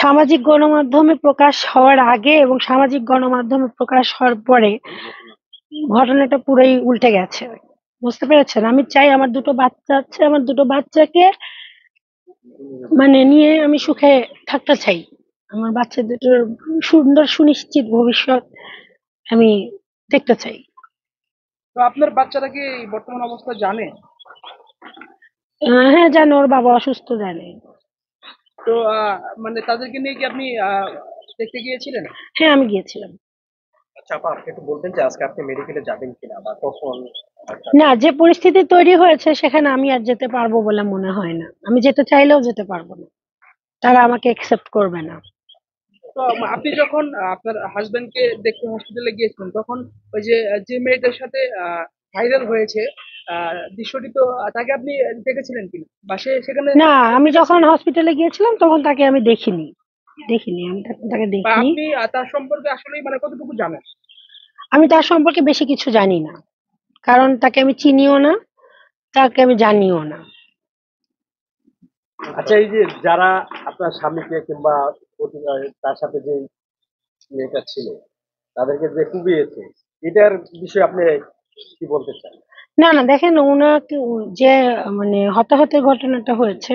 সামাজিক গণমাধ্যমে প্রকাশ হওয়ার আগে এবং সামাজিক গণমাধ্যমে প্রকাশ হওয়ার পরে ঘটনাটা পুরোই উল্টে গেছে। বুঝতে পেরেছেন? আমি চাই আমার দুটো বাচ্চা আছে, আমার দুটো বাচ্চাকে মানে নিয়ে আমি সুখে থাকতে চাই। আমার বাচ্চা দুটোর সুন্দর সুনিশ্চিত ভবিষ্যৎ আমি দেখতে চাই। তো আপনার বাচ্চারা কি এই বর্তমান অবস্থা জানে? হ্যাঁ, জানে, ওর বাবা অসুস্থ, জানে। তো মানে তাদেরকে নিয়ে কি আপনি দেখতে গিয়েছিলেন? হ্যাঁ, আমি গিয়েছিলাম। আচ্ছা আপা, আপনি একটু বলবেন যে আজকে আপনি মেডিকেলে যাবেন কিনা বা কখন? না, যে পরিস্থিতি তৈরি হয়েছে সেখানে আমি আর যেতে পারবো বলে মনে হয় না। আমি যেতে চাইলেও যেতে পারবো না। তারা আমাকে একসেপ্ট করবে না। তো আপনি যখন আপনার হাজবেন্ডকে দেখতে হসপিটালে গিয়েছিলেন তখন ওই যে যে মেয়েটার সাথে ভাইরাল হয়েছে দৃশ্যটি, তো তাকে আপনি দেখেছিলেন কিনা বা সে সেখানে না, আমি উপস্থিত যখন ছিল? হসপিটালে গিয়েছিলাম তখন তাকে আমি দেখিনি। দেখিনি, আমি তাকে বা দেখিনি। আপনি তার সম্পর্কে আসলেই মানে কতটুকু জানেন? আমি তার সম্পর্কে বেশি কিছু জানি না। কারণ তাকে আমি চিনিও না, তাকে আমি জানিও না। আচ্ছা, এই যে যারা আপনার স্বামীকে কিংবা তার সাথে যে মেয়েটা ছিল তাদেরকে যে কুবিয়েছে, এটার বিষয়ে আপনি কি বলতে চান? না, না, দেখেন, উনাকে যে মানে হতাহতের ঘটনাটা হয়েছে,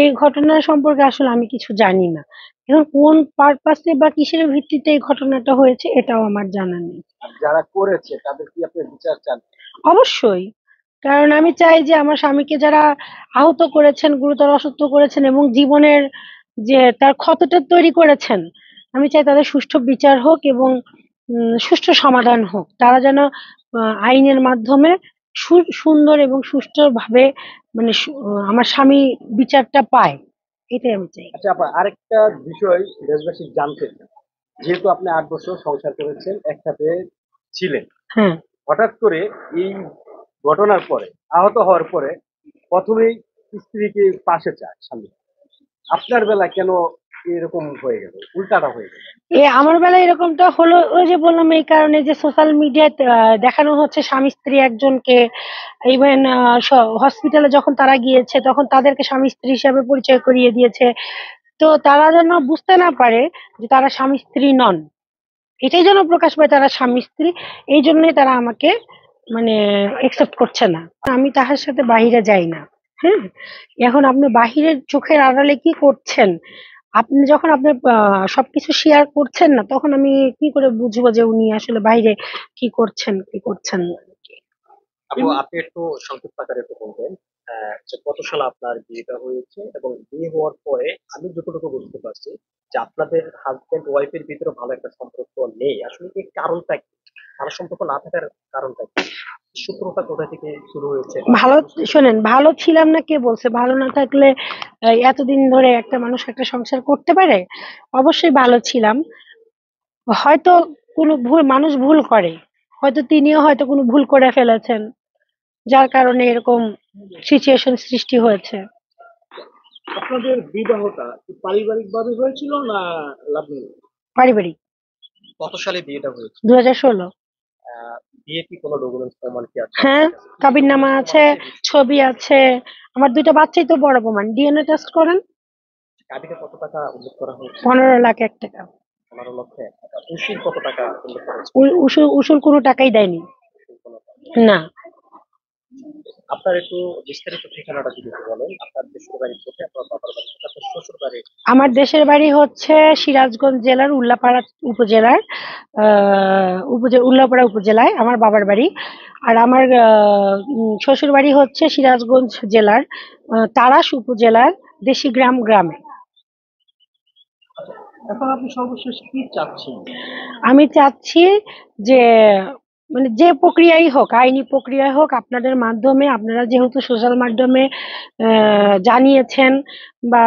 এই ঘটনা সম্পর্কে আসলে আমি কিছু জানি না। এখন কোন পারপাসে বা কিসের ভিত্তিতে এই ঘটনাটা হয়েছে এটাও আমার জানা নেই। আর যারা করেছে তাদের কি আপনি বিচার চান? অবশ্যই। কারণ আমি চাই যে আমার স্বামীকে যারা আহত করেছেন, গুরুতর অসুস্থ করেছেন এবং জীবনের যে তার ক্ষতটা তৈরি করেছেন, আমি চাই তাদের সুষ্ঠু বিচার হোক এবং সুষ্ঠু সমাধান হোক। তারা যেন আইনের মাধ্যমে সুন্দর এবং সুষ্ঠুভাবে মানে আমার স্বামী বিচারটা পায়। এটাই আমি চাই। আচ্ছা আপা, আরেকটা বিষয় দেশবাসী জানতে চান। যেহেতু আপনি 8 বছর সংসার করেছেন, একসাথে ছিলেন, হ্যাঁ। হঠাৎ করে এই ঘটনার পরে, আহত হওয়ার পরে প্রথমেই স্ত্রীকে পাশে চায় স্বামী, আপনার বেলা কেন এরকম হয়ে গেল, উল্টাটা হয়ে গেল? আমার বেলায় এরকমটা হলো ওই যে বললাম, এই কারণে যে সোশ্যাল মিডিয়ায় দেখানো হচ্ছে স্বামী স্ত্রী একজনকে। ইভেন হসপিটালে যখন তারা গিয়েছে তখন তাদেরকে স্বামী স্ত্রী হিসাবে পরিচয় করিয়ে দিয়েছে। তো তারা যেন বুঝতে না পারে যে তারা স্বামী স্ত্রী নন, এটাই যেন প্রকাশ পায় তারা স্বামী স্ত্রী। এই জন্যই তারা আমাকে মানে একসেপ্ট করছে না। আমি তাহার সাথে বাহিরে যাই না। হ্যাঁ, এখন আপনি বাহিরের চোখের আড়ালে কি করছেন, আপনি যখন আপনার সবকিছু শেয়ার করছেন না, তখন আমি কি করে বুঝবো যে উনি আসলে বাইরে কি করছেন কি করছেন না। আপু, আপনি একটু সংক্ষিপ্ত আকারে একটু বলবেন যে কত সালে আপনার বিয়েটা হয়েছে, এবং বিয়ে হওয়ার পরে আমি যতটুকু বুঝতে পারছি যে আপনাদের হাজবেন্ড ওয়াইফের ভিতরে ভালো একটা সম্পর্ক নেই। আসলে কি কারণটা কি? ভালো সম্পর্ক না থাকার কারণটা কি? সূত্রটা কোথা থেকে শুরু হয়েছে বা ভালো, বুঝতে শোনেন, ভালো ছিলাম না কে বলছে? ভালো না থাকলে এতদিন ধরে একটা মানুষ একটা সংসার করতে পারে? অবশ্যই ভালো ছিলাম। হয়তো কোনো ভুল, মানুষ ভুল করে, হয়তো তিনিও হয়তো কোনো ভুল করে ফেলেছেন, যার কারণে এরকম সিচুয়েশন সৃষ্টি হয়েছে। আপনাদের বিবাহটা কি পারিবারিক ভাবে হয়েছিল না লাভ ম্যারেজ? পারিবারিক। কত সালে বিয়েটা হয়েছে? 2016। আহ বিয়ে কি কোনো ডকুমেন্টস প্রমাণ কি আছে হ্যাঁ, আপনার কাছে? কি কি কাবিন নামা ডকুমেন্টস প্রমাণ আছে, আছে? ছবি আছে। আমার দুইটা বাচ্চাই তো বড় প্রমাণ। ডিএনএ টেস্ট করেন। কাবিনে কত টাকা উল্লেখ করা হয়েছে? 15,01,000 টাকা। 15 লক্ষ 1 টাকা। উসির কত টাকা উল্লেখ করা হয়েছে? উসুল উসুল কোনো টাকাই দেয়নি। উসির কোনো টাকা। না। আপনার একটু বিস্তারিত ঠিকানাটা যদি একটু বলেন, আপনার দেশের বাড়ি কোথায়, আপনার বাবার বাড়ি কোথায়, আপনার শ্বশুর বাড়ি? আমার দেশের বাড়ি হচ্ছে সিরাজগঞ্জ জেলার উল্লাপাড়া উপজেলার উল্লাপাড়া উপজেলায় আমার বাবার বাড়ি। আর আমার শ্বশুর বাড়ি হচ্ছে সিরাজগঞ্জ জেলার তাড়াশ উপজেলার দেশিগ্রাম গ্রামে। এখন আপনি সর্বশেষ কি চাচ্ছেন? আমি চাচ্ছি যে মানে যে প্রক্রিয়াই হোক, আইনি প্রক্রিয়াই হোক, আপনাদের মাধ্যমে, আপনারা যেহেতু সোশ্যাল মাধ্যমে জানিয়েছেন বা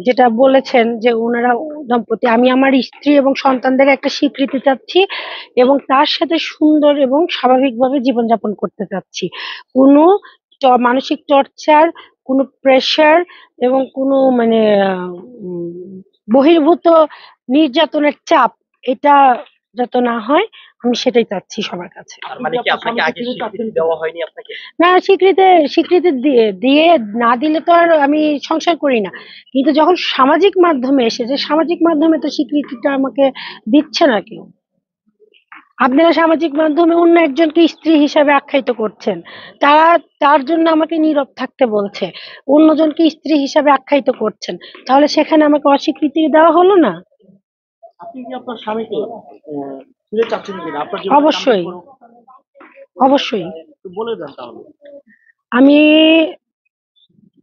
যেটা বলেছেন যে ওনারা দম্পতি, আমি আমার স্ত্রী এবং সন্তানদের একটা স্বীকৃতি চাচ্ছি এবং তার সাথে সুন্দর এবং স্বাভাবিকভাবে জীবনযাপন করতে চাচ্ছি। কোনো মানসিক টর্চার, কোনো প্রেশার এবং কোনো মানে উম, বহির্ভূত নির্যাতনের চাপ, এটা যত না হয় আমি সেটাই চাচ্ছি সবার কাছে। তার মানে কি আপনাকে আগে স্বীকৃতি দেওয়া হয়নি আপনাকে? না, স্বীকৃতি দিয়ে না দিলে তো আর আমি সংসার করি না। কিন্তু যখন সামাজিক মাধ্যমে এসেছে, সামাজিক মাধ্যমে তো স্বীকৃতিটা আমাকে দিচ্ছে না কেউ। আপনারা সামাজিক মাধ্যমে অন্য একজনকে স্ত্রী হিসাবে আখ্যায়িত করছেন। তারা তার জন্য আমাকে নীরব থাকতে বলছে। অন্যজনকে স্ত্রী হিসাবে আখ্যায়িত করছেন। তাহলে সেখানে আমাকে অস্বীকৃতি দেওয়া হলো না? আপনি কি আপনার স্বামীকে ফিরে চাচ্ছেন কিনা আপনার জীবনে অবশ্যই, অবশ্যই। একটু বলে দেন তাহলে। আমি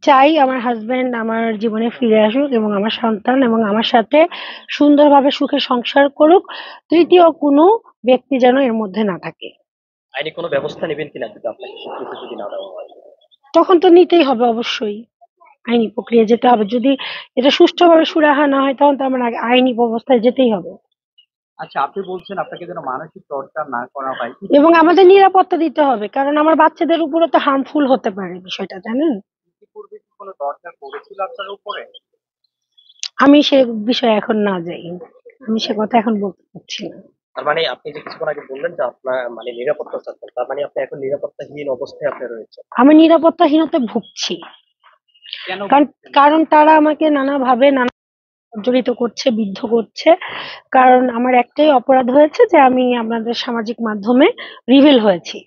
চাই আমার হাসবেন্ড আমার জীবনে ফিরে আসুক এবং আমার সন্তান এবং আমার সাথে সুন্দরভাবে সুখে সংসার করুক। তৃতীয় কোনো ব্যক্তি যেন এর মধ্যে না থাকে। আইনি কোনো ব্যবস্থা নেবেন কিনা যদি আপনাকে স্বীকৃতি যদি না দেওয়া হয়? তখন তো নিতেই হবে অবশ্যই। আইনি প্রক্রিয়া যেতে হবে। যদি এটা সুষ্ঠুভাবে সুরাহা না হয় তখন তো আমার আগে আইনি ব্যবস্থায় যেতেই হবে। আচ্ছা, আপনি বলছেন আপনাকে যেন মানসিক টর্চার না করা হয়। এবং আমাদের নিরাপত্তা দিতে হবে। কারণ আমার বাচ্চাদের উপরে তো হার্মফুল হতে পারে বিষয়টা, জানেন? ইতিপূর্বে কি কোনো টর্চার করেছিল আপনার উপরে? আমি সে বিষয়ে এখন না যাই। আমি সে কথা এখন বলতে পারছি না। তার মানে আপনি যে কিছুক্ষণ আগে বললেন যে আপনার মানে নিরাপত্তা চাচ্ছেন, তার মানে আপনি এখন নিরাপত্তাহীন অবস্থায় আপনি রয়েছেন। আমি নিরাপত্তাহীনতায় ভুগছি। কেন? কারণ তারা আমাকে নানাভাবে জড়িত করছে, বিদ্ধ করছে। কারণ আমার একটাই অপরাধ হয়েছে যে আমি আপনাদের সামাজিক মাধ্যমে রিভিল হয়েছি।